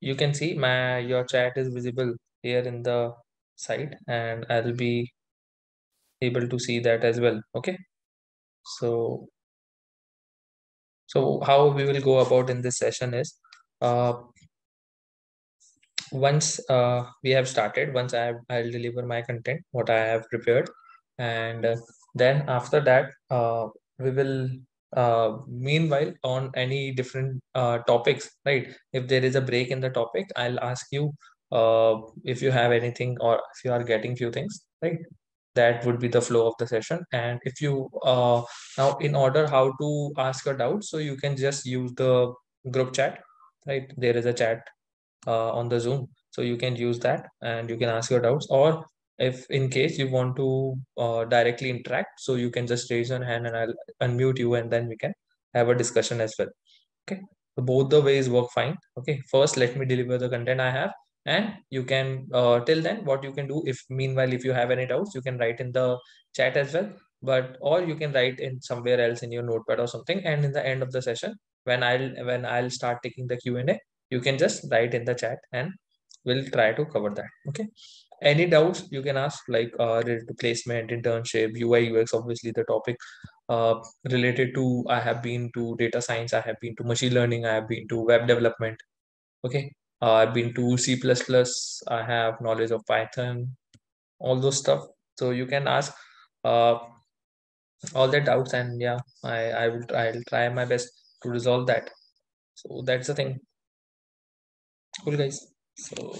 you can see your chat is visible here in the site, and I'll be able to see that as well. Okay, so how we will go about in this session is, uh, once we have started, once I'll deliver my content, what I have prepared, and then after that, we will meanwhile on any different topics, right? If there is a break in the topic, I'll ask you if you have anything, or if you are getting few things, right? That would be the flow of the session. And if you now, in order how to ask a doubt, so you can just use the group chat, right? There is a chat on the Zoom. So you can use that and you can ask your doubts. Or if in case you want to directly interact, so you can just raise your hand and I'll unmute you, and then we can have a discussion as well. Okay. So both the ways work fine. Okay. First, let me deliver the content I have. And you can, till then, what you can do, if meanwhile, if you have any doubts, you can write in the chat as well. But, or you can write in somewhere else in your notepad or something. And in the end of the session, when I'll start taking the Q&A, you can just write in the chat and we'll try to cover that. Okay. Any doubts you can ask, like related to placement, internship, UI, UX, obviously the topic uh, related to, I have been to data science, I have been to machine learning, I have been to web development. Okay. I've been to C++, I have knowledge of Python, all those stuff. So you can ask uh, all the doubts, and yeah, I'll try my best to resolve that. So that's the thing. Cool, guys. So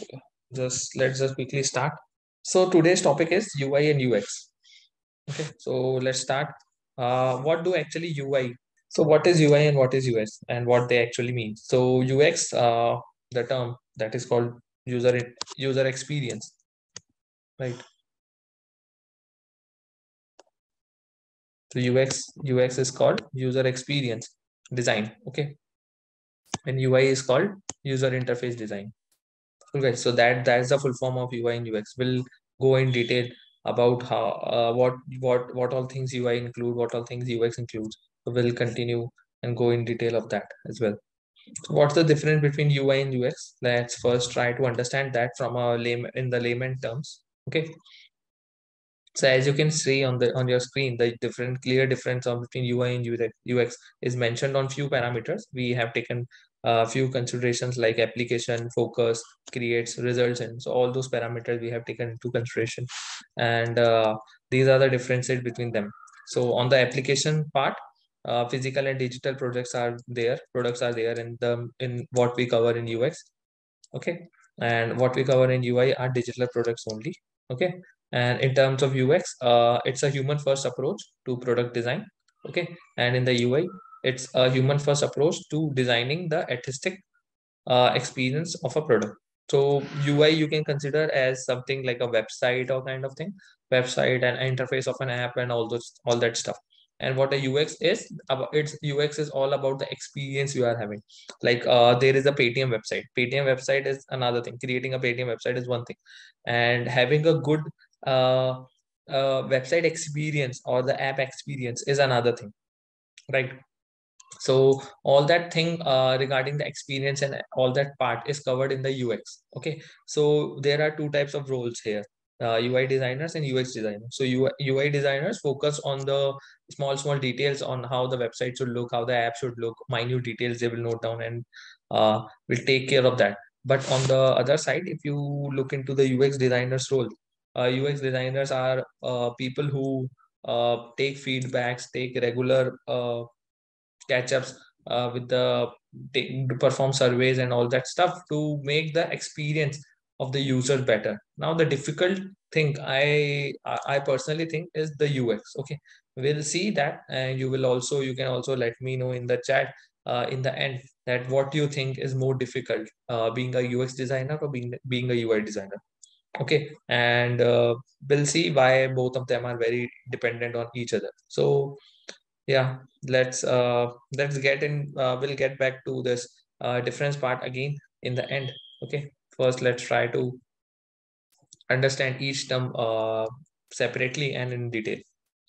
let's just quickly start. So today's topic is UI and UX. Okay, so let's start. What do actually UI? So what is UI and what is UX, and what they actually mean? So UX, the term that is called user experience, right? So UX is called user experience design. Okay, and UI is called user interface design. Okay, so that's the full form of UI and UX. We'll go in detail about how what all things UI include, what all things UX includes. So we'll continue and go in detail of that as well. So what's the difference between UI and UX? Let's first try to understand that from a in the layman terms. Okay, so as you can see on your screen, the clear difference between UI and UX is mentioned on few parameters. We have taken a few considerations like application, focus, creates, results, and so all those parameters we have taken into consideration, and these are the differences between them. So on the application part, physical and digital projects are there. Products are there in what we cover in UX. Okay, and what we cover in UI are digital products only. Okay, and in terms of UX, it's a human first approach to product design. Okay, and in the UI, it's a human first approach to designing the artistic experience of a product. So UI you can consider as something like a website or kind of thing, website and interface of an app and all that stuff. And what a UX is about, it's UX is all about the experience you are having. Like there is a Paytm website. Paytm website is another thing. Creating a Paytm website is one thing, and having a good uh, website experience or the app experience is another thing, right? So all that thing regarding the experience and all that part is covered in the UX. Okay, so there are two types of roles here, UI designers and UX designers. So UI designers focus on the small details on how the website should look, how the app should look, minute details they will note down, and will take care of that. But on the other side, if you look into the UX designers role, UX designers are people who take feedbacks, take regular catch ups with the to perform surveys and all that stuff to make the experience of the user better. Now the difficult thing I personally think is the UX. Okay, we'll see that, and you can also let me know in the chat in the end that what you think is more difficult, being a UX designer or being a UI designer. Okay, and we'll see why both of them are very dependent on each other. So yeah, let's get in. We'll get back to this difference part again in the end. Okay, first let's try to understand each term separately and in detail,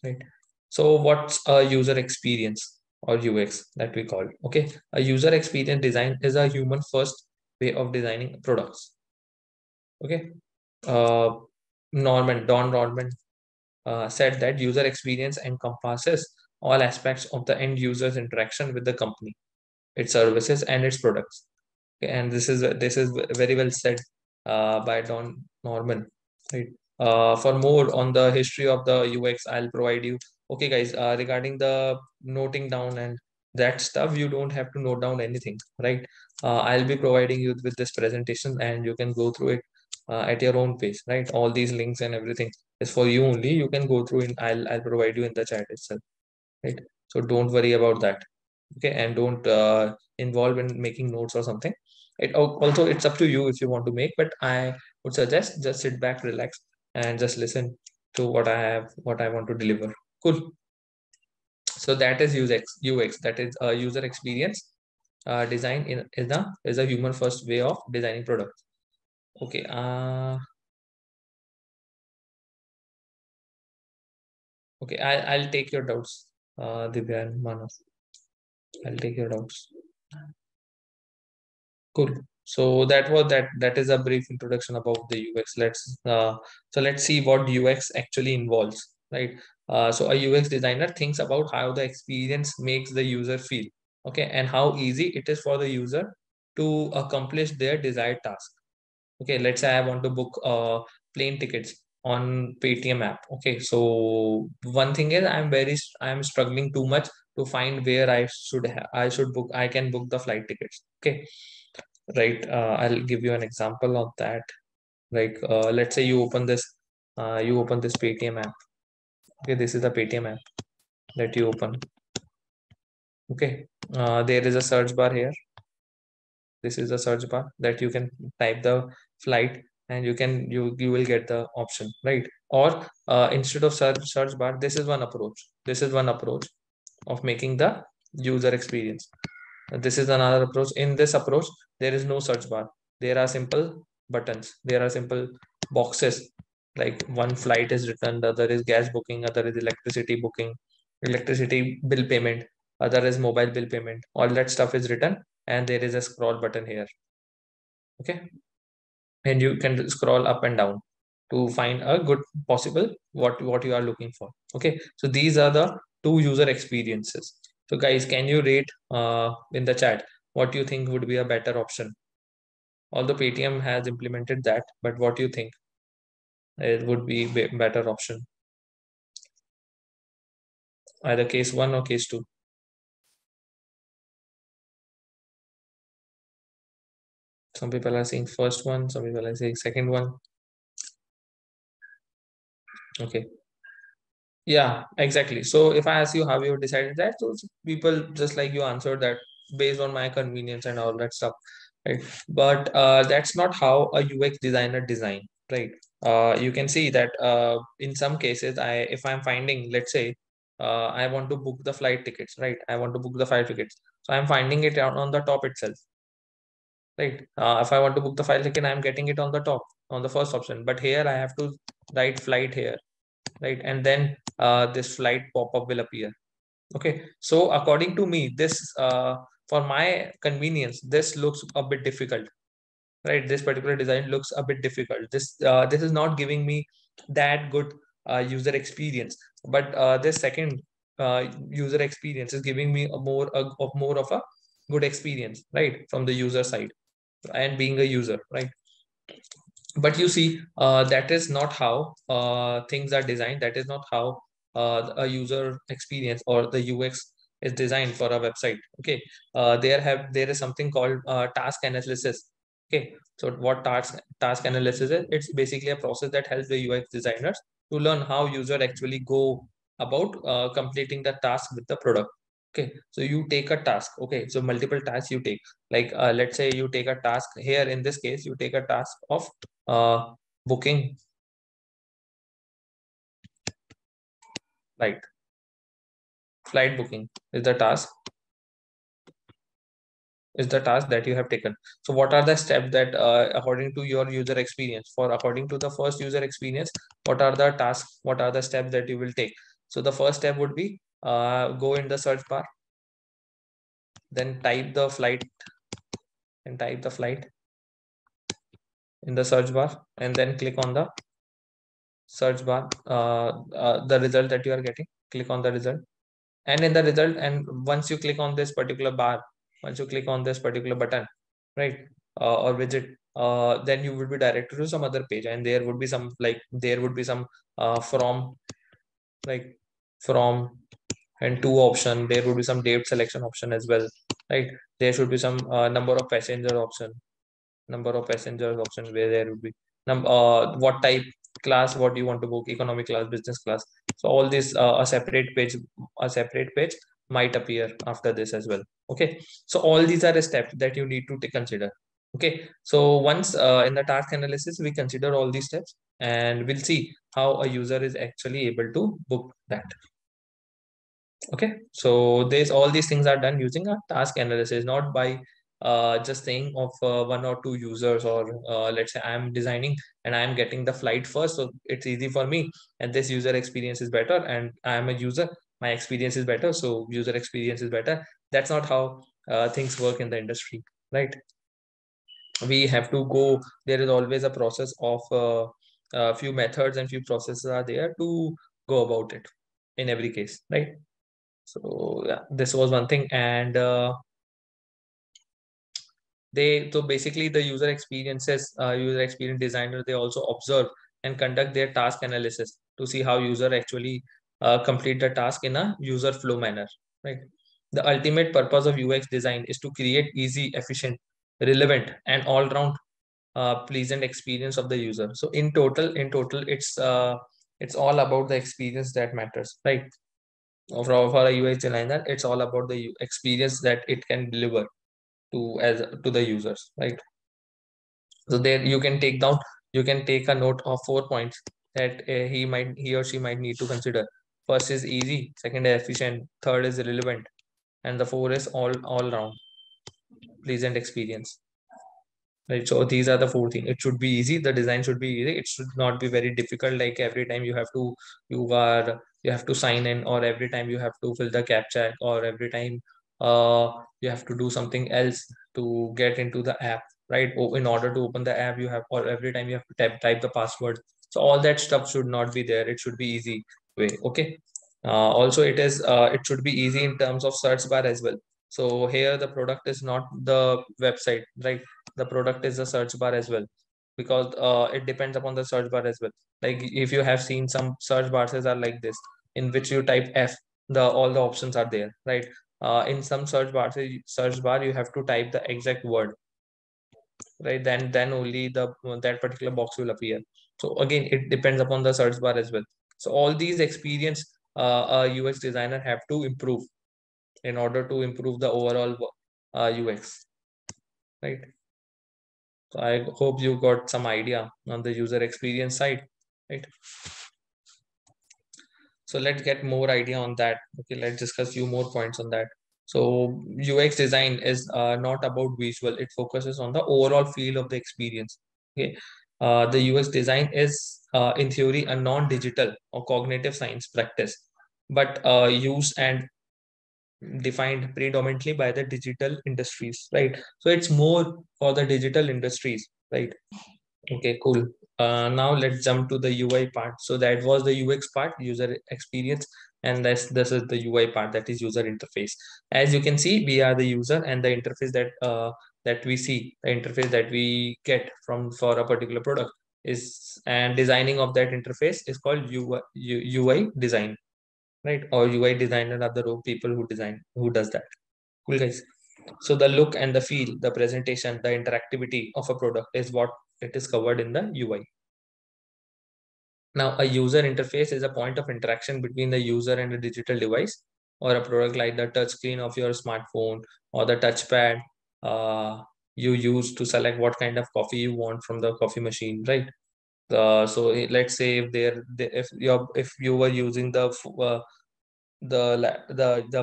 right? So what's a user experience or UX that we call? Okay, a user experience design is a human first way of designing products. Okay. Uh, Don Norman said that user experience encompasses all aspects of the end user's interaction with the company, its services, and its products. Okay, and this is very well said by Don Norman. Right. For more on the history of the UX, I'll provide you. Okay, guys. Regarding the noting down and that stuff, you don't have to note down anything, right? I'll be providing you with this presentation, and you can go through it at your own pace, right? All these links and everything is for you only. You can go through in. I'll provide you in the chat itself, right? So don't worry about that. Okay, and don't involve in making notes or something. Also, it's up to you if you want to make, but I would suggest just sit back, relax, and just listen to what I want to deliver. Cool. So that is UX, that is user experience design is a human first way of designing products. Okay. Okay, I'll take your doubts, Divya and Manav. I'll take your doubts. Cool. So that is a brief introduction about the UX. Let's see what UX actually involves, right? So a UX designer thinks about how the experience makes the user feel, okay, and how easy it is for the user to accomplish their desired task. Okay, let's say I want to book plane tickets on Paytm app. Okay, so one thing is I'm struggling too much to find where I should book. I can book the flight tickets. Okay, right. I'll give you an example of that. Like, let's say you open this Paytm app. Okay, this is the Paytm app that you open. Okay, there is a search bar here. This is the search bar that you can type the flight, and you will get the option, right? Or instead of search bar, this is one approach of making the user experience. This is another approach. In this approach, there is no search bar. There are simple buttons. There are simple boxes. Like one flight is written, the other is gas booking, other is electricity booking, electricity bill payment, other is mobile bill payment. All that stuff is written, and there is a scroll button here. Okay, and you can scroll up and down to find a good possible what you are looking for. Okay, so these are the two user experiences. So guys, can you rate in the chat what you think would be a better option? Although Paytm has implemented that, but what do you think it would be better option? Either case one or case two. Some people are saying first one, some people are saying second one. Okay. Yeah, exactly. So if I ask you how you decided that, so people just like you answered that based on my convenience and all that stuff, right? But that's not how a UX designer design, right? You can see that in some cases, if I'm finding, let's say, I want to book the flight tickets, right? I want to book the flight tickets, so I'm finding it on the top itself, right? If I want to book the flight ticket, I'm getting it on the top, on the first option. But here I have to write flight here, right? And then this flight pop-up will appear. Okay, so according to me, this for my convenience, this looks a bit difficult, right? This particular design looks a bit difficult. This is not giving me that good user experience. But this second user experience is giving me more of a good experience, right, from the user side, and being a user, right? But you see, that is not how things are designed. That is not how a user experience or the UX is designed for a website. Okay, there is something called task analysis. Okay, so what task analysis is? It's basically a process that helps the UX designers to learn how user actually go about completing the task with the product. Okay, so you take a task. Okay, so multiple tasks you take. Like, let's say you take a task here. In this case, you take a task of booking flight. Flight booking is the task that you have taken. So what are the steps that according to your user experience, for according to the first user experience, what are the tasks, what are the steps that you will take? So the first step would be go in the search bar, then type the flight, in the search bar, and then click on the search bar, the result that you are getting. Click on the result, and in the result, and once you click on this particular bar, once you click on this particular button, right, or widget, then you would be directed to some other page, and there would be some, like there would be some from, like from, and to option. There would be some date selection option as well, right? There should be some number of passenger option, number of passengers option, where there would be what type class, what do you want to book, economy class, business class. So all this, a separate page might appear after this as well. Okay, so all these are the steps that you need to consider. Okay, so once in the task analysis we consider all these steps, and we'll see how a user is actually able to book that. Okay, so there's all these things are done using a task analysis, not by just saying of one or two users, or let's say I'm designing and I'm getting the flight first, so it's easy for me, and this user experience is better, and I'm a user, my experience is better, so user experience is better. That's not how things work in the industry, right? We have to go. There is always a process of a few methods and few processes are there to go about it in every case, right? So yeah, this was one thing, and so basically the user experience designer, they also observe and conduct their task analysis to see how user actually complete the task in a user flow manner, right? The ultimate purpose of UX design is to create easy, efficient, relevant, and all round pleasant experience of the user. So in total, it's all about the experience that matters, right? For a UX designer, it's all about the experience that it can deliver to the users, right? So there you can take a note of 4 points that he or she might need to consider. First is easy, second is efficient, third is relevant, and the four is all round pleasant experience. Right, so these are the four things. It should be easy. The design should be easy. It should not be very difficult. Like every time you have to sign in, or every time you have to fill the captcha, or every time you have to do something else to get into the app. Right. In order to open the app, or every time you have to type the password. So all that stuff should not be there. It should be easy way. Okay. Also, it should be easy in terms of search bar as well. So here the product is not the website, right? The product is the search bar as well, because it depends upon the search bar as well. Like if you have seen some search bars are like this, in which you type F, the all the options are there, right? In some search bar you have to type the exact word, right? Then only that particular box will appear. So again, it depends upon the search bar as well. So all these experience a UX designer have to improve in order to improve the overall UX, right? So I hope you got some idea on the user experience side, right? So let's get more idea on that. Okay, let's discuss few more points on that. So UX design is not about visual; it focuses on the overall feel of the experience. Okay, the UX design is, in theory, a non-digital or cognitive science practice, but used and defined predominantly by the digital industries, right? So it's more for the digital industries, right? Okay, cool. Now let's jump to the UI part. So that was the UX part, user experience, and this is the UI part, that is user interface. As you can see, we are the user, and the interface that we see, the interface that we get from for a particular product is, and designing of that interface is called UI design, right? Or UI designer are the people who does that. Cool guys. So the look and the feel, the presentation, the interactivity of a product is what it is covered in the UI. Now, a user interface is a point of interaction between the user and a digital device or a product, like the touch screen of your smartphone or the touchpad you use to select what kind of coffee you want from the coffee machine, right? Let's say if you were using the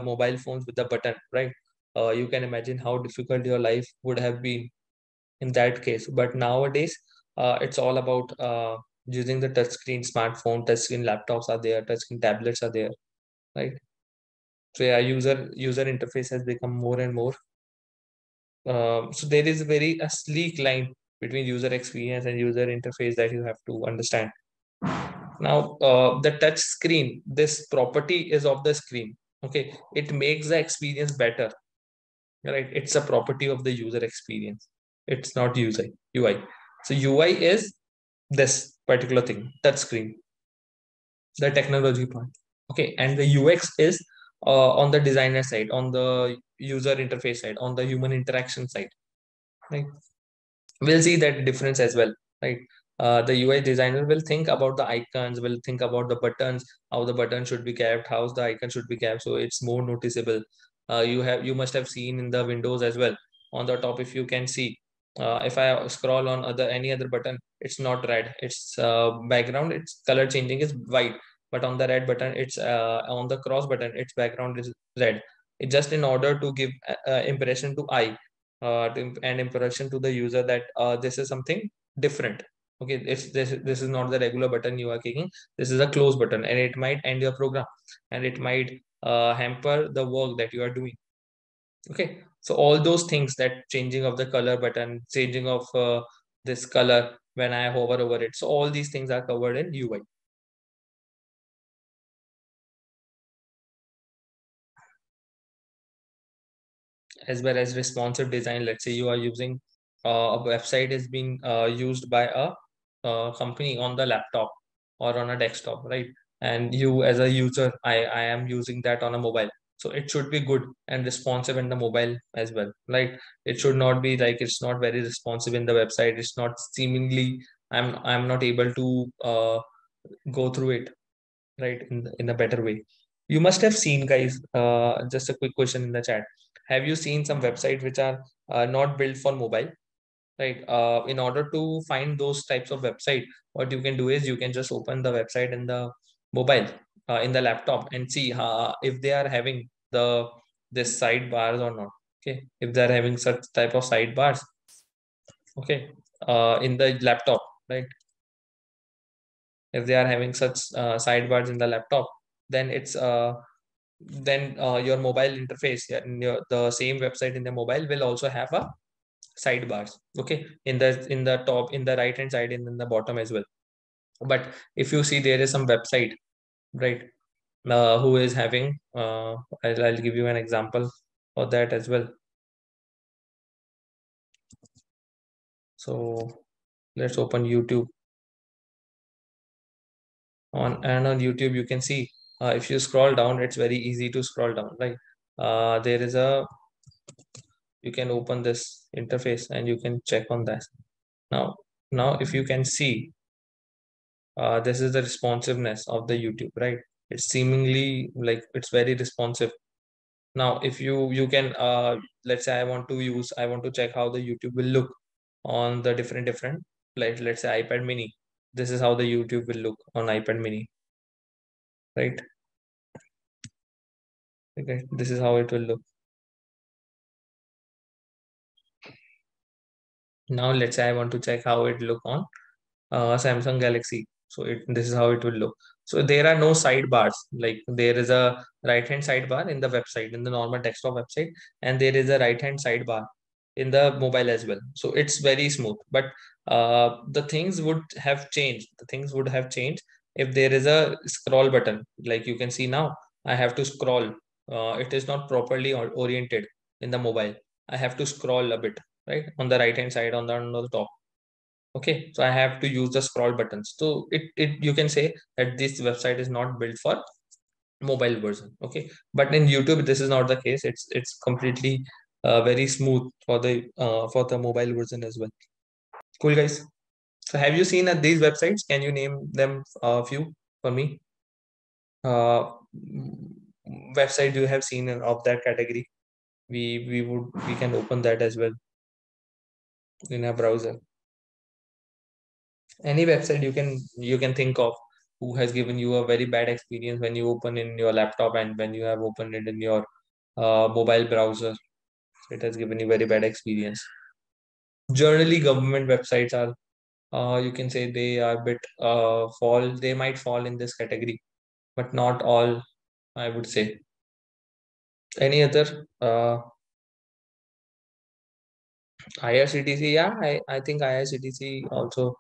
mobile phones with the button, right? You can imagine how difficult your life would have been in that case. But nowadays, it's all about using the touchscreen smartphone, touchscreen laptops are there, touchscreen tablets are there, right? So yeah, user interface has become more and more. So there is a sleek line between user experience and user interface that you have to understand. Now, the touch screen, this property is of the screen. Okay, it makes the experience better, right? It's a property of the user experience. It's not user UI. So UI is this particular thing, touch screen, the technology part. Okay, and the UX is on the designer side, on the user interface side, on the human interaction side, right? We'll see that difference as well, right? The UI designer will think about the icons, will think about the buttons, how the button should be kept, how the icon should be kept, so it's more noticeable. You must have seen in the windows as well. On the top, if you can see, if I scroll on any other button, it's not red. Its background, its color changing is white, but on the red button, it's on the cross button, its background is red. It just in order to give impression to eye, and impression to the user that this is something different. Okay, if this is not the regular button you are clicking, this is a close button, and it might end your program, and it might hamper the work that you are doing. Okay, so all those things, that changing of the color button, changing of this color when I hover over it, so all these things are covered in UI. As well as responsive design. Let's say you are using a website is being used by a company on the laptop or on a desktop, right? And you as a user, I am using that on a mobile. So it should be good and responsive in the mobile as well, right? It should not be like it's not very responsive in the website. It's not seemingly I'm not able to go through it, right, in a better way. You must have seen, guys, just a quick question in the chat. Have you seen some websites which are not built for mobile, right? In order to find those types of website, what you can do is you can just open the website in the mobile, in the laptop, and see if they are having this sidebars or not. Okay, if they are having such type of sidebars, okay, in the laptop, right? If they are having such sidebars in the laptop, then it's then your mobile interface, yeah, the same website in the mobile will also have a sidebars, okay, in the top, in the right hand side, and in the bottom as well. But if you see, there is some website, right, who is having I'll give you an example for that as well. So let's open YouTube. On YouTube you can see, if you scroll down, it's very easy to scroll down, right? There is a You can open this interface and you can check on that. Now if you can see, this is the responsiveness of the YouTube, right? It's seemingly like it's very responsive. Now if you can, let's say I want to check how the YouTube will look on the different, like let's say iPad mini. This is how the YouTube will look on iPad mini, right? Okay, this is how it will look. Now let's say I want to check how it look on Samsung Galaxy. So this is how it will look. So there are no sidebars. Like there is a right hand sidebar in the website, in the normal desktop website, and there is a right hand sidebar in the mobile as well. So it's very smooth. But the things would have changed. The things would have changed if there is a scroll button. Like you can see now, I have to scroll. It is not properly oriented in the mobile. I have to scroll a bit, right, on the right hand side, on the top. Okay, so I have to use the scroll buttons. So it you can say that this website is not built for mobile version. Okay, but in YouTube this is not the case. It's completely very smooth for the mobile version as well. Cool, guys. So have you seen these websites? Can you name them a few for me? Website you have seen of that category? We can open that as well in a browser. Any website you can think of who has given you a very bad experience when you open in your laptop and when you have opened it in your mobile browser. It has given you very bad experience. Generally government websites are, you can say, they are a bit fall they might fall in this category, but not all, I would say. Any other IRCTC, yeah, I think IRCTC also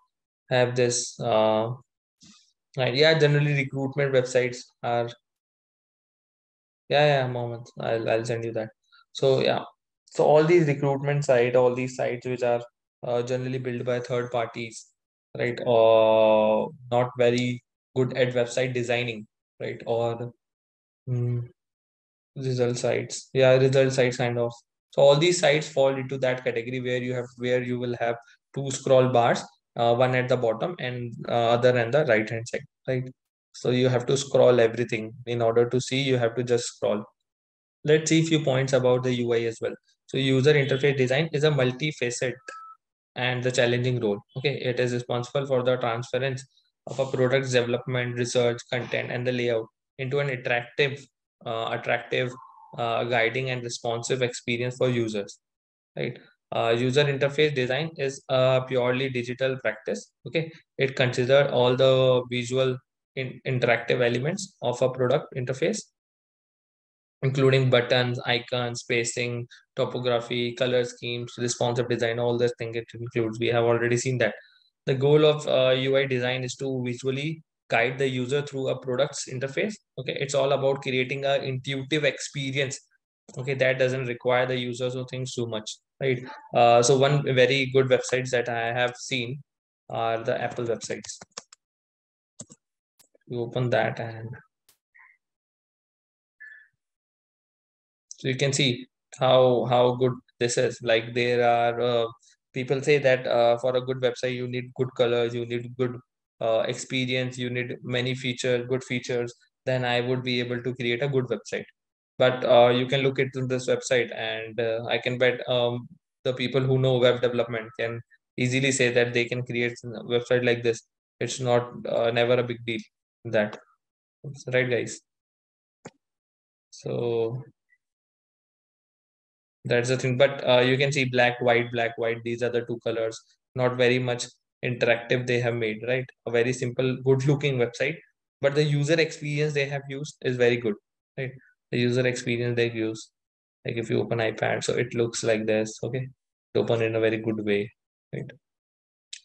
have this. Yeah, generally recruitment websites are. Yeah, Mohammed, I'll send you that. So yeah, so all these recruitment site, all these sites which are generally built by third parties, right? Or not very good at website designing, right? Or mm, result sites, yeah, result sites kind of. So all these sites fall into that category where you will have two scroll bars, one at the bottom and other on the right hand side, right? So you have to scroll everything in order to see. You have to just scroll. Let's see a few points about the UI as well. So user interface design is a multifaceted and the challenging role. Okay, it is responsible for the transference of a product's development, research, content, and the layout into an attractive, guiding and responsive experience for users. Right. User interface design is a purely digital practice. Okay, it considers all the visual interactive elements of a product interface, including buttons, icons, spacing, topography, color schemes, responsive design, all this thing it includes. We have already seen that. The goal of UI design is to visually guide the user through a product's interface. Okay, it's all about creating a intuitive experience. Okay, that doesn't require the user to think too much, right? So one very good websites that I have seen are the Apple websites. You open that and so you can see how good this is. Like there are people say that for a good website you need good colors, you need good experience, you need many features, good features. Then I would be able to create a good website. But you can look into this website, and I can bet the people who know web development can easily say that they can create a website like this. It's not never a big deal. That right, guys. So that's the thing. But you can see black, white, black, white. These are the two colors. Not very much interactive they have made, right? A very simple, good looking website. But the user experience they have used is very good, right? The user experience they use. Like if you open iPad, so it looks like this, okay? Open in a very good way, right?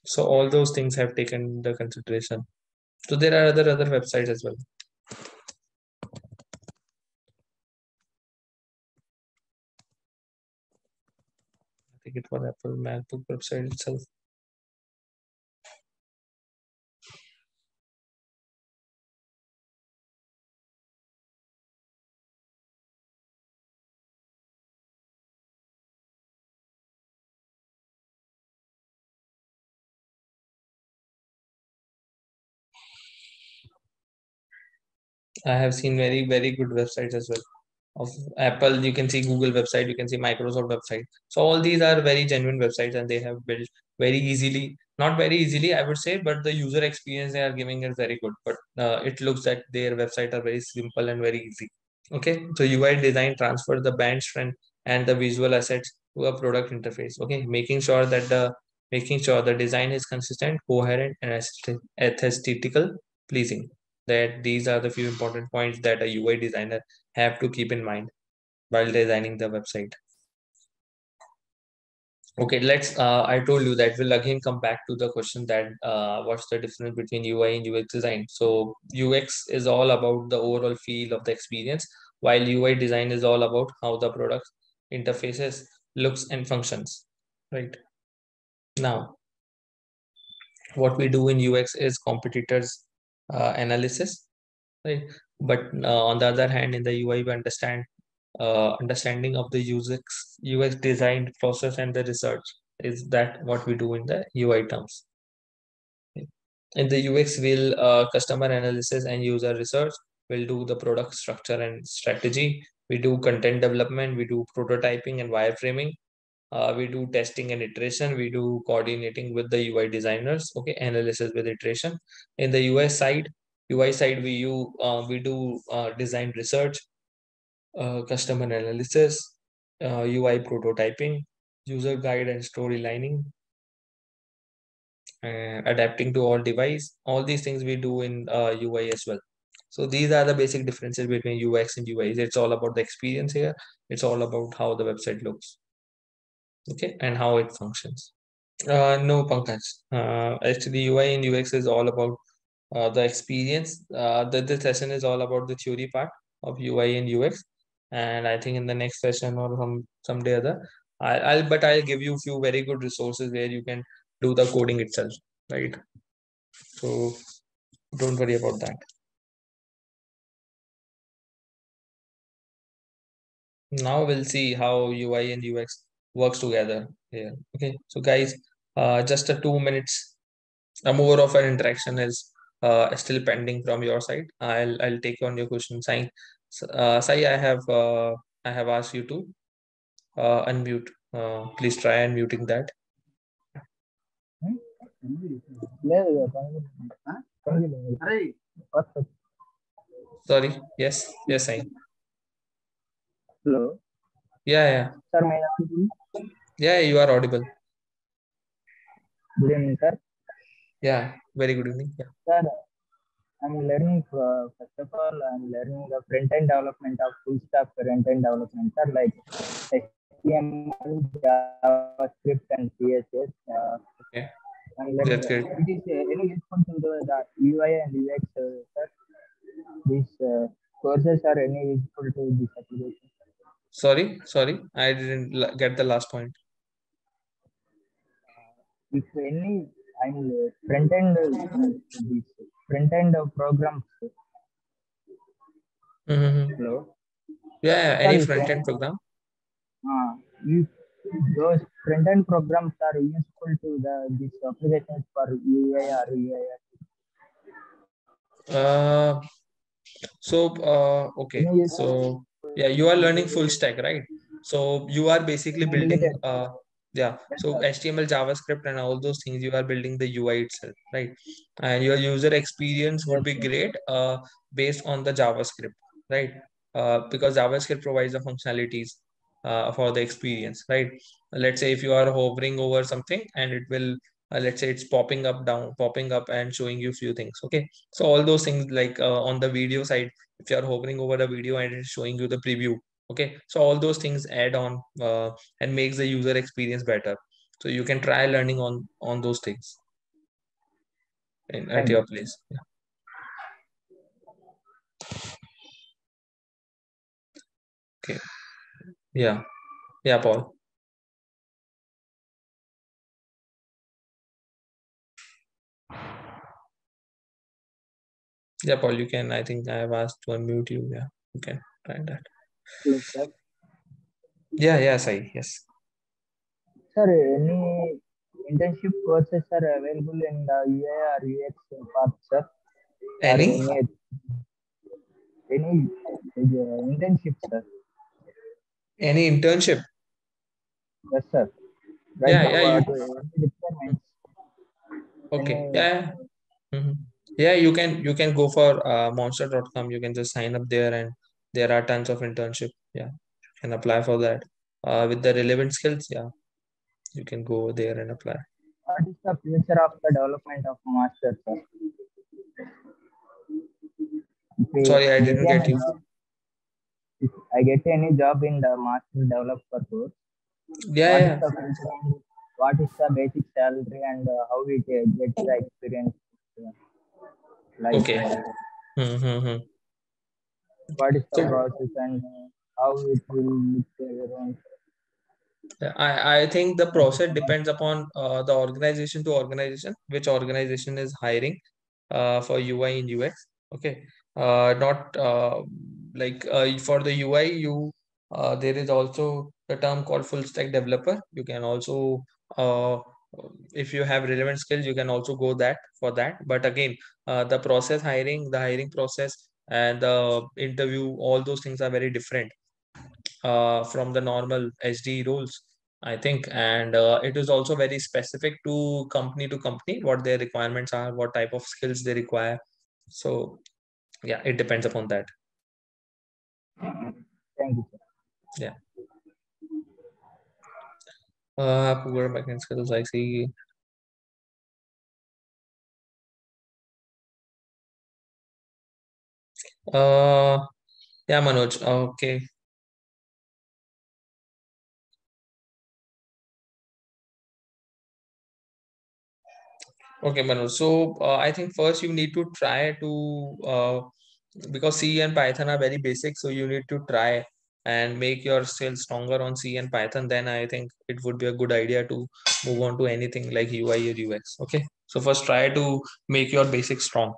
So all those things have taken the consideration. So there are other websites as well. I think it was Apple MacBook website itself. I have seen very good websites as well. Of Apple, you can see Google website, you can see Microsoft website. So all these are very genuine websites, and they have built very easily. Not very easily, I would say, but the user experience they are giving is very good. But it looks like their website are very simple and very easy. Okay, so UI design transfers the band strength and the visual assets to a product interface. Okay, making sure the design is consistent, coherent, and aesthetical pleasing. That these are the few important points that a UI designer have to keep in mind while designing the website. Okay, let's. I told you that we'll again come back to the question that what's the difference between UI and UX design. So UX is all about the overall feel of the experience, while UI design is all about how the product interfaces, looks, and functions. Right now, what we do in UX is competitors analysis, right? But on the other hand, in the UI, we understanding of the UX design process and the research. Is that what we do in the UI terms? In the UX, we'll customer analysis and user research. We'll do the product structure and strategy. We do content development. We do prototyping and wireframing. We do testing and iteration. We do coordinating with the UI designers. Okay, analysis with iteration. In the UI side, we do design research, customer analysis, UI prototyping, user guide and storylining, adapting to all device. All these things we do in UI as well. So these are the basic differences between UX and UI. It's all about the experience here. It's all about how the website looks. okay, and how it functions. No, Pankaj. Actually, UI and UX is all about the experience. The session is all about the theory part of UI and UX, and I think in the next session or someday other, I'll give you few very good resources where you can do the coding itself, right? So don't worry about that. Now we'll see how UI and UX works together here. Okay, so guys, just a 2 minutes. More of an interaction is still pending from your side. I'll take on your question, Sai. Sai, I have asked you to unmute. Please try unmuting that. Sorry. Yes. Yes, Sai. Hello. Yeah. Yeah. Sir, may I audible? Yeah. You are audible. Good evening, sir. Yeah. Very good evening. Yeah. Sir, I'm learning, first of all, I'm learning the front-end development of full stack front-end development, sir, like HTML, JavaScript, and CSS. Okay. I'm learning That's that. great. It is any useful to the UI and UX, sir? These courses are any useful to this application? Sorry. Sorry. I didn't get the last point. If any, I'm front-end, these front-end programs. Mm-hmm. Hello. Yeah. Yeah. Sir, Any front end program? if those front-end programs are useful to these applications for UI or UI, Uh, okay. any So, useful yeah, you are learning full stack, right? So you are basically building, dedicated. yeah. Yes, So sir. HTML, JavaScript, and all those things, you are building the UI itself, right? And your user experience would Yes, be sir. great, based on the JavaScript, right? Because JavaScript provides the functionalities, for the experience, right? Let's say if you are hovering over something and it will, let's say it's popping up and showing you few things. Okay, so all those things like on the video side, if you are hovering over the video and it's showing you the preview, okay, so all those things add on, and makes the user experience better. So you can try learning on those things at Thank your you. place. Yeah. Okay. Yeah. Yeah, Paul. Yeah, Paul, you can. I think I have asked to unmute you. Yeah, you can try that. Hello, sir. Yeah. Yeah, Sai. Yes. Sir, any internship courses are available in the UI or UX part, sir? Or Any any internship, sir? any internship? Yes, sir. Right Yeah. now, Yeah. You. any requirements? Okay. Any Yeah. Mhm. Yeah, you can go for monster.com. You can just sign up there, and there are tons of internship. Yeah, you can apply for that. With the relevant skills, yeah, you can go there and apply. what is the future of the development of master, sir? If Sorry, I I get didn't get any you. job, if I get any job in the master developer course, Yeah, what is yeah. the future and what is the basic salary and how it gets the experience? uh, Like, Okay. Mm-hmm. what is the So process and how it will look around? yeah, I think the Thank you process so much. depends upon the organization to organization, which organization is hiring for UI in UX. Okay, not like for the UI, there is also the term called full stack developer. You can also, uh, if you have relevant skills, you can also go that for that. But again, the hiring process and the interview, all those things are very different from the normal SD roles, I think. And it is also very specific to company, what their requirements are, what type of skills they require. So yeah, it depends upon that. Thank you, sir. Yeah. Poor backend skills, I see. Uh, yeah, Manoj. Okay. Okay, Manoj. So I think first you need to try to because C and Python are very basic, so you need to try and make your skills stronger on C and Python. Then I think it would be a good idea to move on to anything like UI or UX. Okay, so first try to make your basics strong.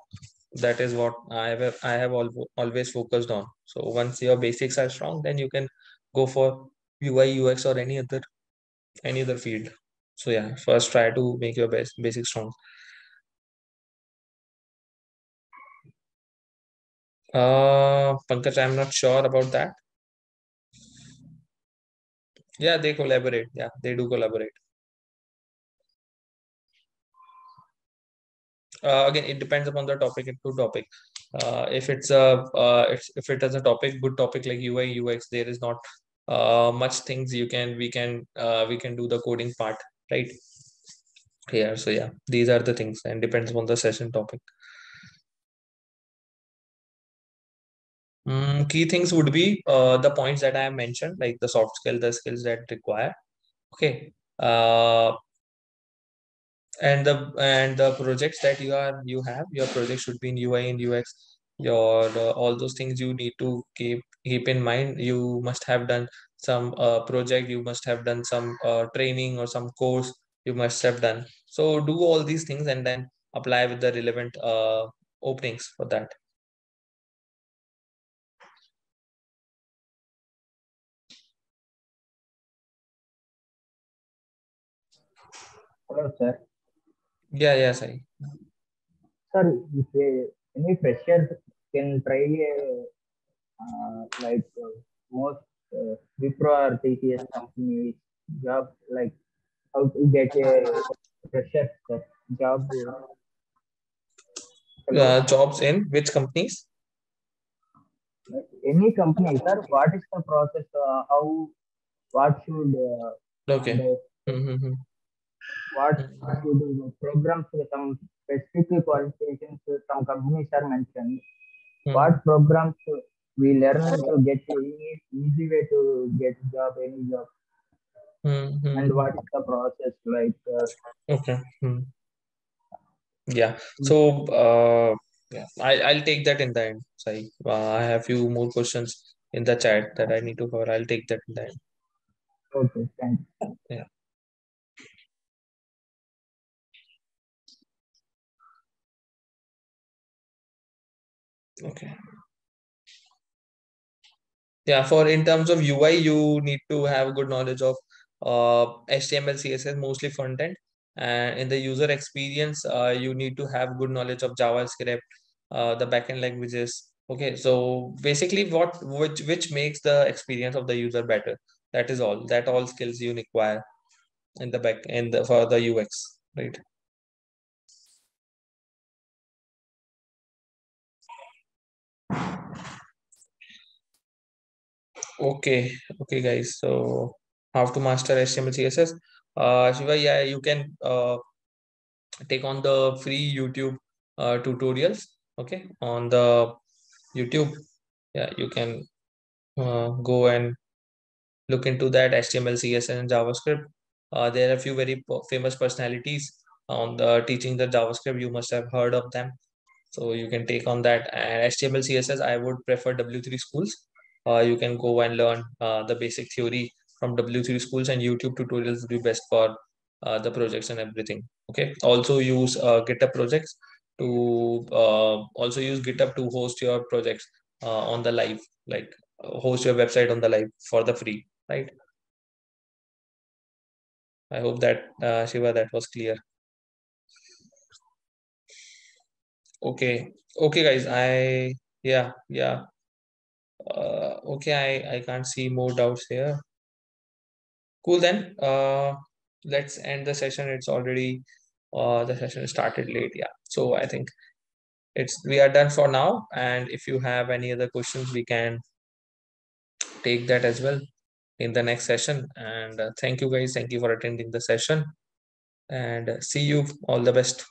That is what I have always focused on. So once your basics are strong, then you can go for UI UX or any other field. So yeah, first try to make your basics strong. Pankaj, I'm not sure about that. Yeah, they collaborate. Yeah, they do collaborate. Again, it depends upon the topic to topic. If it is a topic, good topic like UI UX, there is not much things we can do the coding part, right? Here, so yeah, these are the things, and depends upon the session topic. Key things would be the points that I have mentioned, like the soft skill, the skills that require. Okay. And the projects that you have your project should be in UI and UX. Your all those things you need to keep in mind. You must have done some project, you must have done some training or some course you must have done. So do all these things and then apply with the relevant openings for that. Hello, sir. Yeah, yeah, sorry. Sir, if any freshers can try most Wipro or TCS companies job, like how to get a freshers sir, job. Hello, Jobs in which companies? any company, sir. What is the process? How what should and Okay. Mm-hmm. what should programs some specific qualifications some companies are mentioned. What programs we learn to get easy way to get job, any job, and Mm-hmm. what is the process like? Okay. Yeah. So, yeah, I'll take that in the end. Sorry, I have few more questions in the chat that I need to cover. I'll take that in the end. Okay, thank you. Yeah. Okay. Yeah. For in terms of UI, you need to have good knowledge of HTML, CSS, mostly front end, and in the user experience, you need to have good knowledge of JavaScript, the backend languages. Okay. So basically, which makes the experience of the user better. That is all. That all skills you require in the back in the for the UX, right? Okay, okay, guys. So how to master HTML CSS? Shiva, yeah, you can take on the free YouTube tutorials. Okay, on the YouTube, yeah, you can go and look into that HTML, CSS, and JavaScript. There are a few very famous personalities on the teaching the JavaScript. You must have heard of them. So you can take on that. And HTML, CSS, I would prefer W3 schools. You can go and learn the basic theory from W3 schools, and YouTube tutorials will be best for the projects and everything. Okay. Also use GitHub projects to also use GitHub to host your projects on the live, like host your website on the live for the free, right? I hope that Shiva, that was clear. Okay. Okay, guys. Yeah. Okay, I can't see more doubts here. Cool then. Let's end the session. It's already the session started late. Yeah. So I think we are done for now. And if you have any other questions, we can take that as well in the next session. And thank you guys. Thank you for attending the session. And see you. All the best.